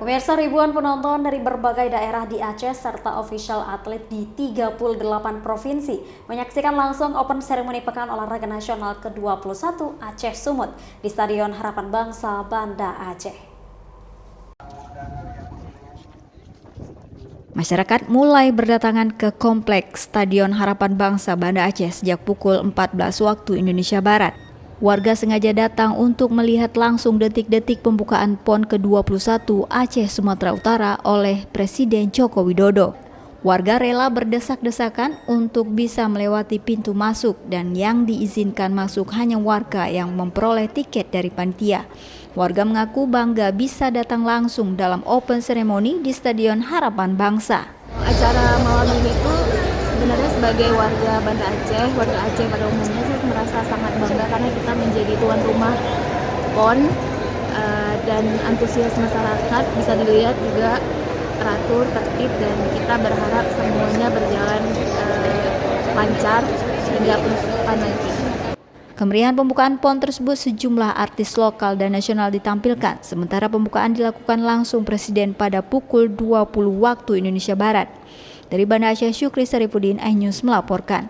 Pemirsa, ribuan penonton dari berbagai daerah di Aceh serta ofisial atlet di 38 provinsi menyaksikan langsung Open Ceremony Pekan Olahraga Nasional ke-21 Aceh Sumut di Stadion Harapan Bangsa, Banda Aceh. Masyarakat mulai berdatangan ke kompleks Stadion Harapan Bangsa, Banda Aceh sejak pukul 14 waktu Indonesia Barat. Warga sengaja datang untuk melihat langsung detik-detik pembukaan PON ke-21 Aceh Sumatera Utara oleh Presiden Joko Widodo. Warga rela berdesak-desakan untuk bisa melewati pintu masuk dan yang diizinkan masuk hanya warga yang memperoleh tiket dari panitia. Warga mengaku bangga bisa datang langsung dalam open ceremony di Stadion Harapan Bangsa. Acara malam ini tuh sebenarnya sebagai warga Banda Aceh, warga Aceh pada umumnya sih merasa sangat bangga karena kita menjadi tuan rumah PON dan antusias masyarakat bisa dilihat juga teratur, tertib, dan kita berharap semuanya berjalan lancar hingga penutupan nanti. Kemeriahan pembukaan PON tersebut sejumlah artis lokal dan nasional ditampilkan, sementara pembukaan dilakukan langsung Presiden pada pukul 20 waktu Indonesia Barat. Dari Banda Aceh, Syukri Saripudin, iNews melaporkan.